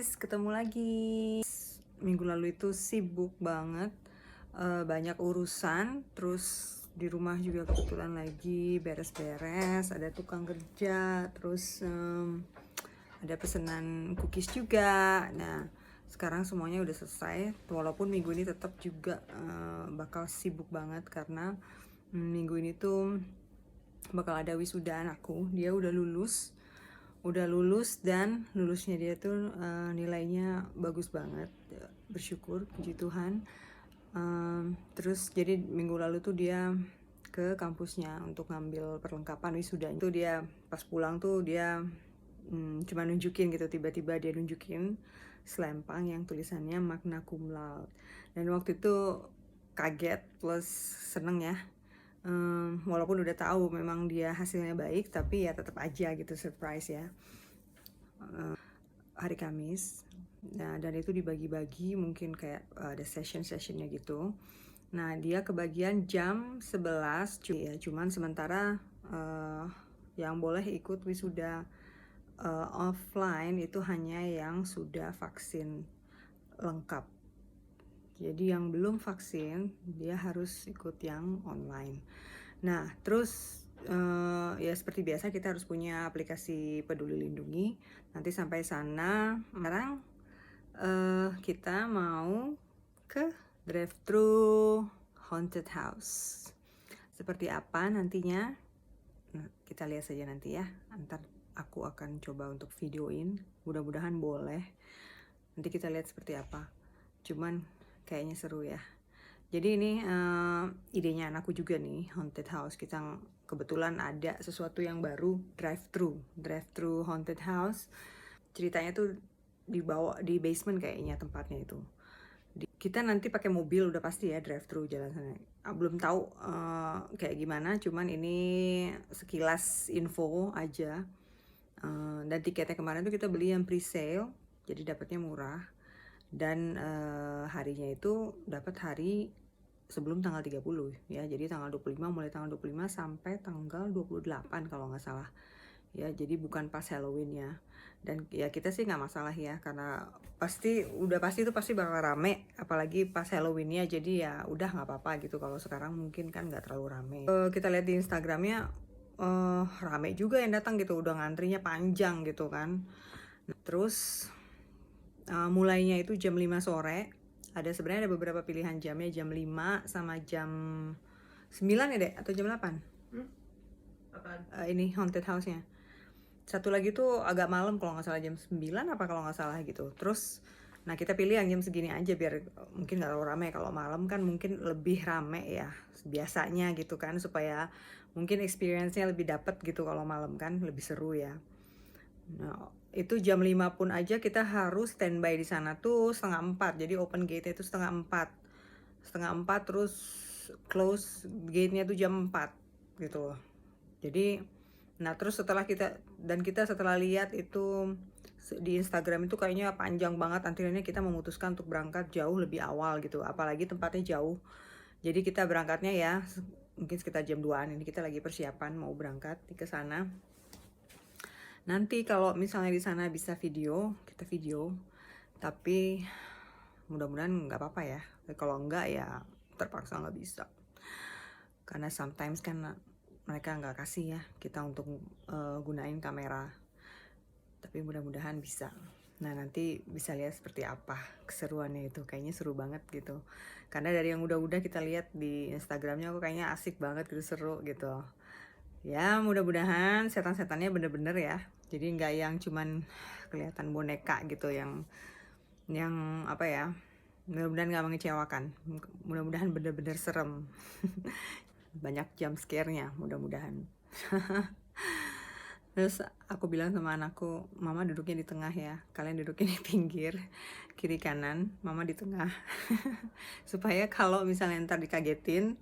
Kamis, ketemu lagi. Minggu lalu itu sibuk banget, banyak urusan. Terus di rumah juga kebetulan lagi beres-beres, ada tukang kerja, terus ada pesanan cookies juga. Nah, sekarang semuanya udah selesai. Walaupun minggu ini tetap juga bakal sibuk banget karena minggu ini tuh bakal ada wisuda anakku. Dia udah lulus dan lulusnya dia tuh nilainya bagus banget, bersyukur, puji Tuhan. Terus jadi minggu lalu tuh dia ke kampusnya untuk ngambil perlengkapan wisuda. Itu dia pas pulang tuh dia cuma nunjukin gitu, tiba-tiba dia nunjukin selempang yang tulisannya magna cum laude. Dan waktu itu kaget plus seneng ya. Walaupun udah tahu memang dia hasilnya baik, tapi ya tetap aja gitu surprise ya. Hari Kamis, nah dan itu dibagi-bagi, mungkin kayak ada session-sessionnya gitu. Nah dia kebagian jam 11 ya, cuman sementara yang boleh ikut wisuda offline itu hanya yang sudah vaksin lengkap. Jadi yang belum vaksin dia harus ikut yang online. Nah terus ya seperti biasa kita harus punya aplikasi Peduli Lindungi. Nanti sampai sana sekarang kita mau ke drive-thru haunted house. Seperti apa nantinya? Nah, kita lihat saja nanti ya. Ntar aku akan coba untuk videoin. Mudah-mudahan boleh. Nanti kita lihat seperti apa. Cuman kayaknya seru ya. Jadi ini idenya anakku juga nih, haunted house. Kita kebetulan ada sesuatu yang baru, drive-thru haunted house. Ceritanya tuh di basement kayaknya tempatnya itu. Kita nanti pakai mobil udah pasti ya, drive-thru jalan sana. Belum tahu kayak gimana, cuman ini sekilas info aja. Dan tiketnya kemarin tuh kita beli yang pre-sale, jadi dapatnya murah. Dan harinya itu dapat hari sebelum tanggal 30 ya. Jadi tanggal 25, mulai tanggal 25 sampai tanggal 28 kalau nggak salah. Ya, jadi bukan pas Halloween ya. Dan ya kita sih nggak masalah ya, karena pasti itu pasti bakal rame, apalagi pas Halloween ya. Jadi ya udah nggak apa-apa gitu. Kalau sekarang mungkin kan nggak terlalu rame. Kita lihat di Instagramnya rame juga yang datang gitu, udah ngantrinya panjang gitu kan. Nah, terus mulainya itu jam 5 sore. Sebenarnya ada beberapa pilihan jamnya, jam 5 sama jam 9 ya dek, atau jam 8? Ini haunted house-nya. Satu lagi tuh agak malam kalau nggak salah, jam 9 apa kalau nggak salah gitu. Terus nah kita pilih yang jam segini aja biar mungkin nggak terlalu rame. Kalau malam kan mungkin lebih rame ya biasanya gitu kan, supaya mungkin experience-nya lebih dapet gitu. Kalau malam kan lebih seru ya. Nah itu jam 5 pun aja kita harus standby di sana tuh 3:30. Jadi open gate itu 3:30, terus close gate-nya tuh jam 4 gitu. Jadi nah terus setelah kita setelah lihat itu di Instagram itu kayaknya panjang banget antriannya, kita memutuskan untuk berangkat jauh lebih awal gitu, apalagi tempatnya jauh. Jadi kita berangkatnya ya mungkin sekitar jam 2-an. Ini kita lagi persiapan mau berangkat ke sana. Nanti kalau misalnya di sana bisa video, kita video. Tapi mudah-mudahan nggak apa-apa ya. Kalau enggak ya terpaksa nggak bisa. Karena sometimes kan mereka nggak kasih ya kita untuk gunain kamera. Tapi mudah-mudahan bisa. Nah nanti bisa lihat seperti apa keseruannya itu. Kayaknya seru banget gitu. Karena dari yang udah kita lihat di Instagramnya, aku kayaknya asik banget gitu, seru gitu. Ya mudah-mudahan setan-setannya bener-bener ya. Jadi nggak yang cuman kelihatan boneka gitu, yang apa ya, mudah-mudahan nggak mengecewakan. Mudah-mudahan bener-bener serem. Banyak jump scare-nya mudah-mudahan. Terus aku bilang sama anakku, mama duduknya di tengah ya, kalian duduknya di pinggir, kiri kanan, mama di tengah. Supaya kalau misalnya ntar dikagetin,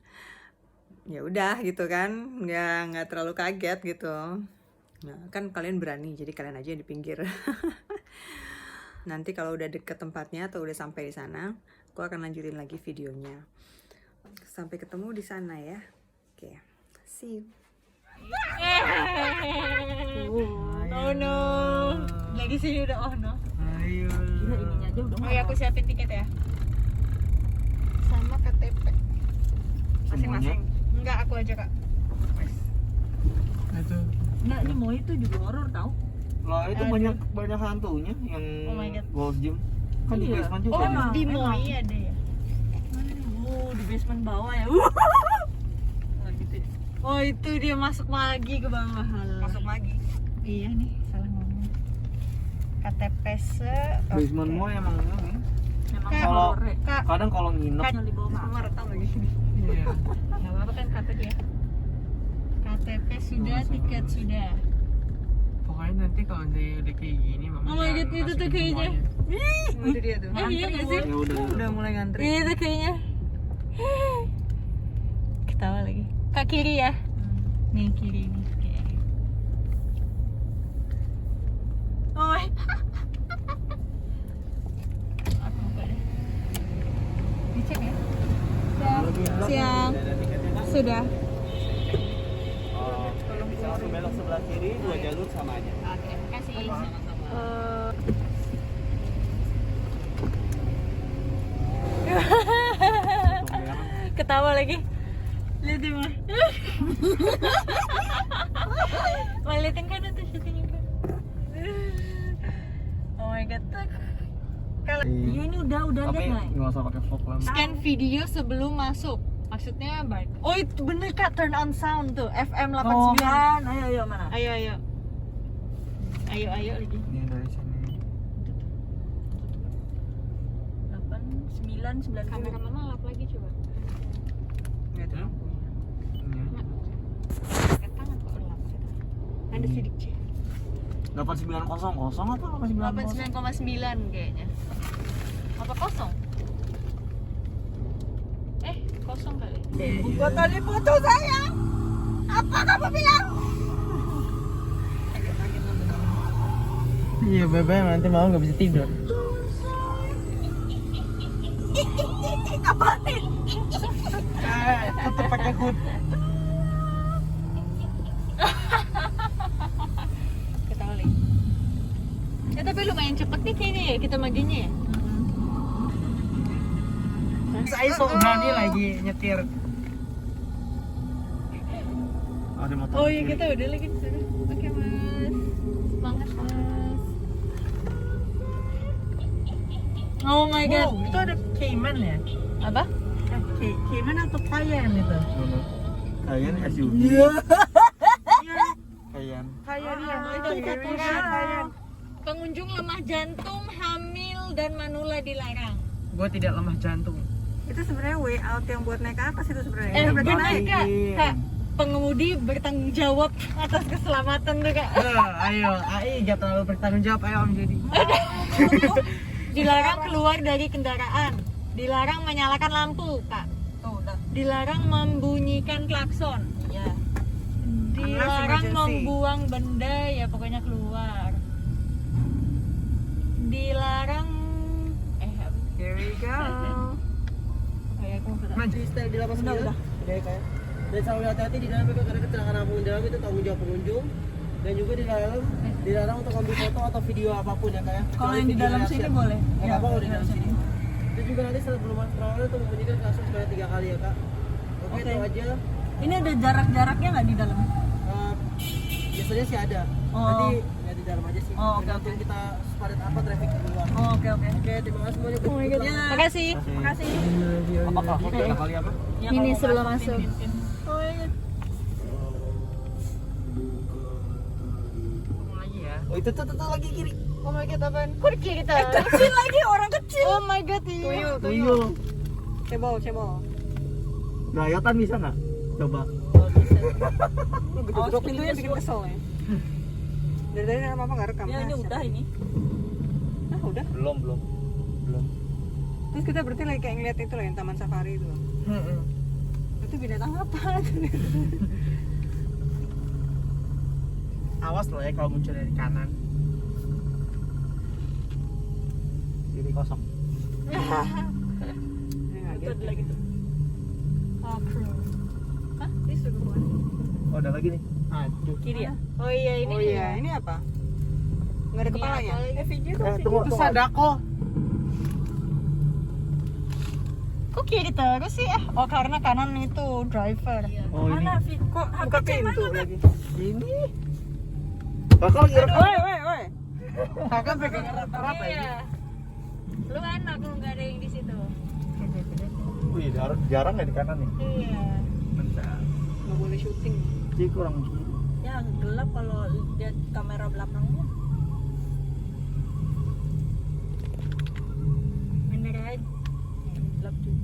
ya udah gitu kan, nggak terlalu kaget gitu. Nah kan kalian berani, jadi kalian aja yang di pinggir. Nanti kalau udah deket tempatnya atau udah sampai di sana, aku akan lanjutin lagi videonya. Sampai ketemu di sana ya. Oke, see you. Oh no, lagi sini udah oh no. Ayo. Gila, ininya aja udah Oh ya, aku siapin tiket ya. Sama KTP. Masing-masing. Enggak, aku aja kak. Itu. Enggak, ini mau itu juga horor tau. Lah itu banyak hantunya yang Oh my God. Gold Gym. Kan di Iya. basement juga. Oh, nih. emang? Di Moi ada ya. Oh, di basement bawah ya. Oh, gitu ya. Oh, itu dia masuk lagi ke bawah. Masuk lagi. Iya nih, salah ngomong. KTP Basement mall emang ini. Memang Kak, Kalau horor ya. Kak, kadang kalau nginep Yang di bawah sama rekam lagi. iya. Enggak apa-apa kan KTP ya. KTP sudah, Nggak tiket masalah. sudah. Pokoknya nanti kalau saya udah kayak gini, mama Oh my God, itu tuh kayaknya. Itu dia tuh. Iya gak sih? Ya udah. Udah mulai ngantri. Iya tuh kayaknya. Ketawa lagi. Kak kiri ya? Nih kiri nih. Oke. Oh my. Aku lupa deh. Dicek ya. Siang. Sudah. Oh, bisa langsung belok sebelah kiri, 2 jalur sama aja. Oke, makasih. Sama-sama. Ketawa lagi. Lihat dia mah. Mau liatin kan itu syutingnya kan. Oh my god. Kalau iya ini udah Tapi lihat nggak? nggak usah pakai vlog lah. Scan video sebelum masuk. Maksudnya baik. Oh itu bener Kak, turn on sound tuh FM 89. Oh kan, ayo mana? Ayo ayo. Ayo ayo lagi. Ini dari sini. 8 9 9 Kamera mama lap lagi coba. Nggak ada. Ini. Pakai tangan kok lap. Ada sidik C. 8900 apa 8900? 89,9 kayaknya. Apa kosong? Kosong kali. Buat tadi foto saya. Apa kamu bilang? Iya, bebe nanti mau nggak bisa tidur. Apain? Tetep pakai hood. Ketawa lagi. Ya tapi lumayan cepet nih kayaknya ya kita majunya ya. Saya sok berani lagi nyetir. Ada motor. Oh iya kita udah lagi di sana. Oke mas. Semangat mas. Oh my god. Wow, itu ada Cayman ya? Apa? Cayman atau Cayenne itu? Mana? Kayan SUV. Iya. Kayan. Cayenne ya. Itu Cayenne. Pengunjung lemah jantung, hamil dan manula dilarang. Gue tidak lemah jantung. Itu sebenarnya way out yang buat naik ke atas itu sebenarnya. Eh Itu berarti benar naik. kak. Kak, pengemudi bertanggung jawab atas keselamatan tuh kak. Ayo, AI gak terlalu bertanggung jawab, ayo Om jadi. Dilarang keluar dari kendaraan. Dilarang menyalakan lampu kak. Tuh, udah. Dilarang membunyikan klakson. Ya. Dilarang emergency. membuang benda ya pokoknya keluar. Dilarang apa? Here we go. Kayak aku mau Maju. Di lapas Udah, udah. Kayak. Dan selalu hati-hati di dalam itu karena kecelakaan apapun di dalam itu tanggung jawab pengunjung dan juga dilarang untuk ambil foto atau video apapun ya kayak. Kalau yang di dalam sini boleh. Ya, apa kalau di dalam sini. Itu juga nanti setelah belum perawatan untuk membunyikan klakson sebanyak 3 kali ya kak. Oke, Oke. itu aja. Ini ada jarak-jaraknya nggak di dalam? Eh, biasanya sih ada. Oh. Nanti ya di dalam aja sih. Oh, oke, Tergantung oke. kita sepadat apa traffic di luar. Oh, oke oke. Oke, terima kasih semuanya. Oh my god. Ya. Makasih. Makasih. Apakah hotel kali apa? Ya, Ini kalau sebelum nggak, masuk. pin. Oh my god. Ngomong lagi ya. Oh, itu tuh lagi kiri. Oh my god apaan? Kok di kiri kita? Kecil lagi orang kecil. Oh my god iya. Tuyul. Cebol, cebol. Gayotan bisa nggak? Coba. Gedok pintunya bikin kesel ya. Dari tadi apa nggak rekam? Ya ini Nah, udah ini. Nah, udah. Belum. Terus kita berarti lagi kayak ngeliat itu loh yang taman safari itu. loh. Itu binatang apa? Awas loh ya kalau muncul dari kanan. Kiri kosong. Ya, nggak Itu gitu. ada lagi tuh. Oh, crew. Hah? Ini suruh gua. Oh, ada lagi nih. Aduh. Kiri ya? Oh iya ini Oh dia. iya, ini apa? Nggak ada kepalanya. Video tuh. Tunggu, Itu Sadako. Kok kiri terus sih? Oh karena kanan itu driver. Oh ini. Mana Fit? Kok Buka pintu lagi. Ini. Bakal ngirim. Woi. Kakak pegang erat-erat aja. Iya. Lu enak lu nggak ada yang di situ. Wih, jarang ya di kanan nih. Iya. Bentar. Nggak boleh syuting. Jadi kurang kiri. Ya gelap kalau lihat kamera belakangnya. Beneran. Gelap tuh.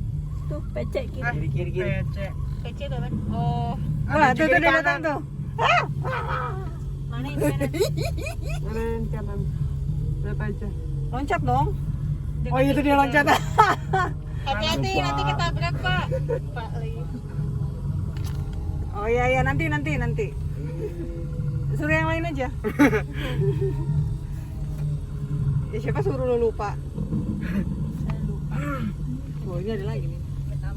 Tuh pecek kiri. Kiri. Pece. Pecek tuh kan. Oh. Wah tuh juga dia di datang kanan. tuh. Mana ini kanan? Kanan kanan. Lihat aja. Loncat dong. Oh itu dia loncat. Hati-hati nanti ketabrak Pak. Pak lagi. Oh iya nanti. Suruh yang lain aja. Ya siapa suruh lu lupa? Saya lupa. Oh ini ada lagi nih.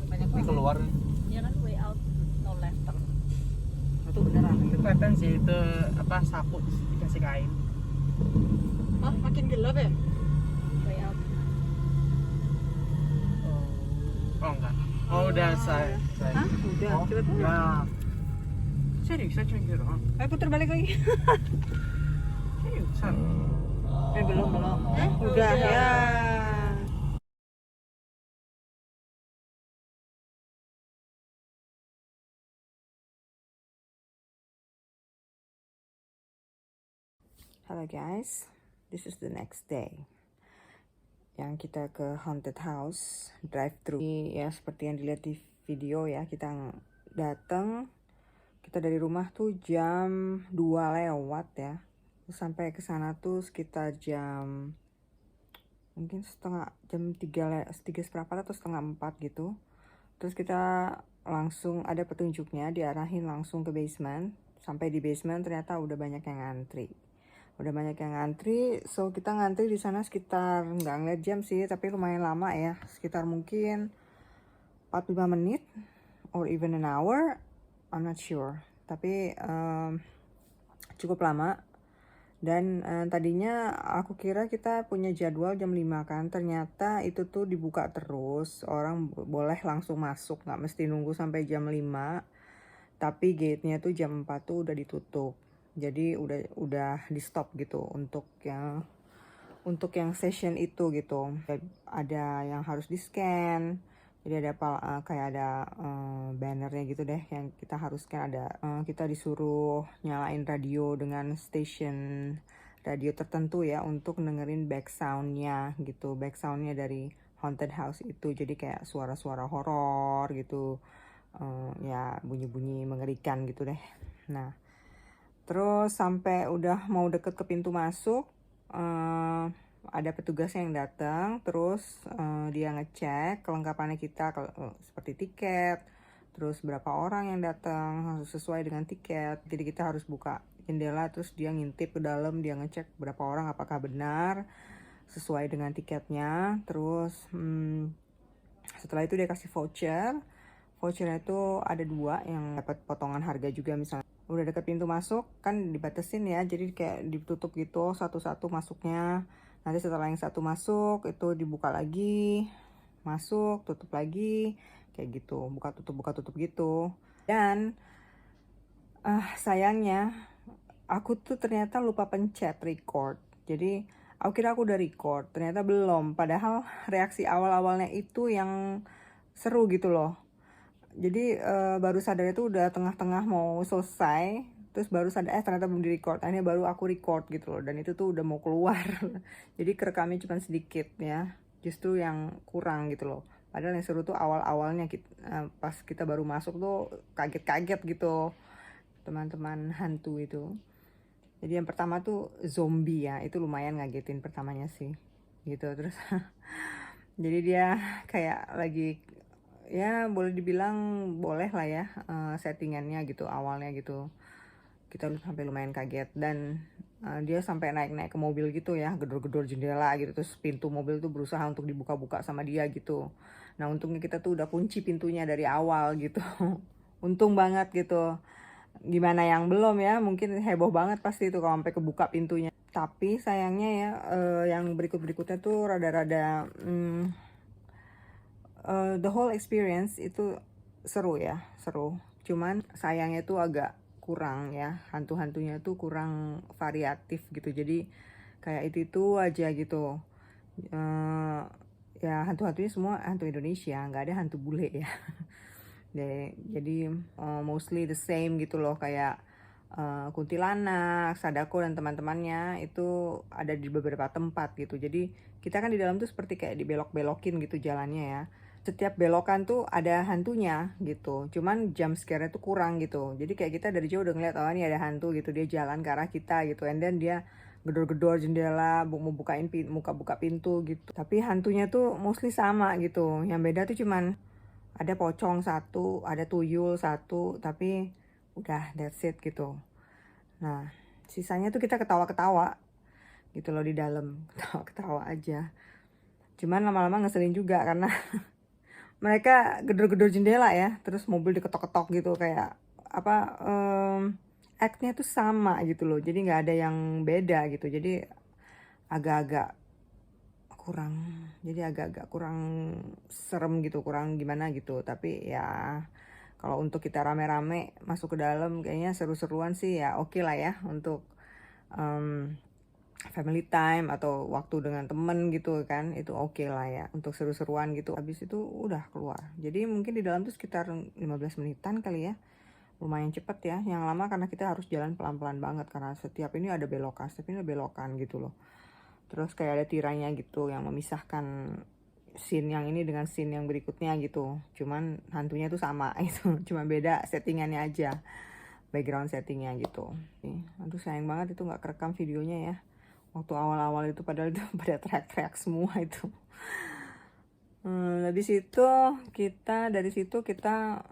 Banyak Ini banget. keluar. Ya kan way out no left turn. Itu beneran. Itu kelihatan sih itu apa sapu dikasih kain. Oh makin gelap ya? Way out. Oh enggak. Oh udah saya. Hah? Udah, Oh, cepet. ya. Serius saya cuma gitu doang. Ayo putar balik lagi. Seriusan. Belum. Eh, Udah ya. Halo guys, this is the next day. Yang kita ke haunted house, drive thru. Ya seperti yang dilihat di video ya, kita datang. Kita dari rumah tuh jam 2 lewat ya. Terus sampai ke sana tuh sekitar jam mungkin jam 3 seperempat atau setengah 4 gitu. Terus kita langsung ada petunjuknya, diarahin langsung ke basement. Sampai di basement ternyata udah banyak yang ngantri. So kita ngantri di sana sekitar nggak ngeliat jam sih, tapi lumayan lama ya, sekitar mungkin 45 menit or even an hour, I'm not sure, tapi cukup lama. Dan tadinya aku kira kita punya jadwal jam 5 kan, ternyata itu tuh dibuka terus, orang boleh langsung masuk, nggak mesti nunggu sampai jam 5, tapi gate-nya tuh jam 4 tuh udah ditutup. Jadi udah di stop gitu untuk yang session itu gitu. Ada yang harus di scan. Jadi ada kayak ada bannernya gitu deh yang kita harus scan. Ada kita disuruh nyalain radio dengan station radio tertentu ya untuk dengerin back soundnya gitu. Back soundnya dari haunted house itu. Jadi kayak suara-suara horor gitu. Ya bunyi-bunyi mengerikan gitu deh. Nah. Terus sampai udah mau deket ke pintu masuk, ada petugas yang datang, terus dia ngecek kelengkapannya kita seperti tiket, terus berapa orang yang datang harus sesuai dengan tiket. Jadi kita harus buka jendela, terus dia ngintip ke dalam, dia ngecek berapa orang apakah benar sesuai dengan tiketnya. Terus setelah itu dia kasih voucher. Vouchernya itu ada 2 yang dapat potongan harga juga misalnya. Udah deket pintu masuk kan dibatesin ya, jadi kayak ditutup gitu satu-satu masuknya. Nanti setelah yang satu masuk itu dibuka lagi, masuk tutup lagi kayak gitu, buka tutup gitu. Dan sayangnya aku tuh ternyata lupa pencet record. Jadi aku kira aku udah record, ternyata belum, padahal reaksi awal-awalnya itu yang seru gitu loh. Jadi baru sadar itu udah tengah-tengah mau selesai, terus baru sadar ternyata belum di-record. Akhirnya baru aku record gitu loh, dan itu tuh udah mau keluar. Jadi kerekamnya cuma sedikit ya, justru yang kurang gitu loh. Padahal yang seru tuh awal-awalnya pas kita baru masuk tuh kaget-kaget gitu, teman-teman hantu itu. Jadi yang pertama tuh zombie ya, itu lumayan ngagetin pertamanya sih gitu. Terus jadi dia kayak lagi ya boleh dibilang boleh lah ya settingannya gitu awalnya gitu. Kita sampai lumayan kaget, dan dia sampai naik-naik ke mobil gitu ya, gedor-gedor jendela gitu, terus pintu mobil tuh berusaha untuk dibuka-buka sama dia gitu. Nah untungnya kita tuh udah kunci pintunya dari awal gitu. Untung banget gitu. Gimana yang belum ya, mungkin heboh banget pasti itu kalau sampai kebuka pintunya. Tapi sayangnya ya yang berikutnya tuh rada-rada the whole experience itu seru ya, seru. Cuman sayangnya tuh agak kurang ya, hantu-hantunya tuh kurang variatif gitu. Jadi kayak itu aja gitu. Ya hantu-hantunya semua hantu Indonesia, nggak ada hantu bule ya. Jadi mostly the same gitu loh, kayak kuntilanak, Sadako dan teman-temannya itu ada di beberapa tempat gitu. Jadi kita kan di dalam tuh seperti kayak dibelok-belokin gitu jalannya ya. Setiap belokan tuh ada hantunya gitu. Cuman jump scare-nya tuh kurang gitu. Jadi kayak kita dari jauh udah ngeliat, oh ini ada hantu gitu, dia jalan ke arah kita gitu. And then dia gedor-gedor jendela, mau buka pintu gitu. Tapi hantunya tuh mostly sama gitu. Yang beda tuh cuman ada pocong satu, ada tuyul satu, tapi udah that's it gitu. Nah, sisanya tuh kita ketawa-ketawa gitu loh di dalam, ketawa-ketawa aja. Cuman lama-lama ngeselin juga karena mereka gedor-gedor jendela ya, terus mobil diketok-ketok gitu, kayak apa act-nya tuh sama gitu loh, jadi nggak ada yang beda gitu. Jadi agak-agak kurang serem gitu, kurang gimana gitu. Tapi ya kalau untuk kita rame-rame masuk ke dalam kayaknya seru-seruan sih ya, oke lah ya untuk family time atau waktu dengan temen gitu kan, itu oke lah ya untuk seru-seruan gitu. Habis itu udah keluar, jadi mungkin di dalam tuh sekitar 15 menitan kali ya, lumayan cepet ya. Yang lama karena kita harus jalan pelan-pelan banget karena setiap ini ada belokan gitu loh. Terus kayak ada tiranya gitu yang memisahkan scene yang ini dengan scene yang berikutnya gitu. Cuman hantunya tuh sama itu, cuma beda settingannya aja, background settingnya gitu. Aduh sayang banget itu nggak kerekam videonya ya waktu awal-awal itu, padahal itu pada teriak-teriak semua itu. Habis itu dari situ kita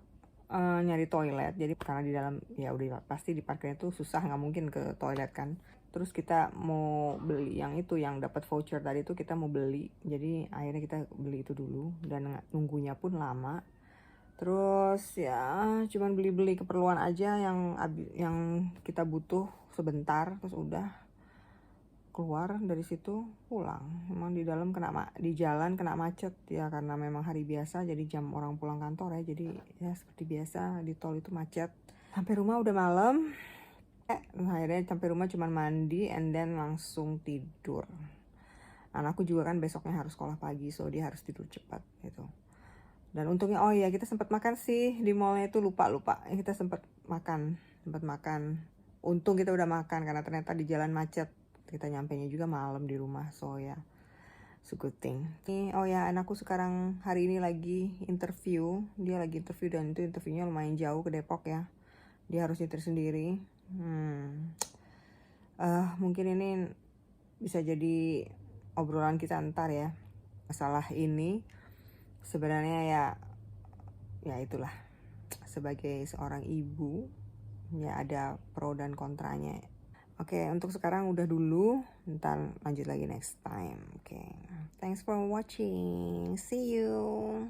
nyari toilet. Jadi karena di dalam ya udah pasti di parkirnya tuh susah, nggak mungkin ke toilet kan. Terus kita mau beli yang itu, yang dapat voucher tadi itu kita mau beli. Jadi akhirnya kita beli itu dulu dan nunggunya pun lama. Terus ya cuman beli-beli keperluan aja yang kita butuh sebentar, terus udah keluar dari situ pulang. Emang di dalam di jalan kena macet ya, karena memang hari biasa jadi jam orang pulang kantor ya. Jadi ya seperti biasa di tol itu macet. Sampai rumah udah malam. Akhirnya sampai rumah cuman mandi and then langsung tidur. Anakku juga kan besoknya harus sekolah pagi, so dia harus tidur cepat gitu. Dan untungnya oh iya kita sempat makan sih di mallnya itu, lupa kita sempat makan. Untung kita udah makan karena ternyata di jalan macet. Kita nyampenya juga malam di rumah, so ya it's a good thing. Oh ya, anakku sekarang hari ini lagi interview. Dia lagi interview dan itu interviewnya lumayan jauh ke Depok ya. Dia harus nyetir sendiri. Mungkin ini bisa jadi obrolan kita ntar ya. Masalah ini sebenarnya ya itulah, sebagai seorang ibu ya ada pro dan kontranya. Oke, untuk sekarang udah dulu, ntar lanjut lagi next time. Oke, thanks for watching, see you.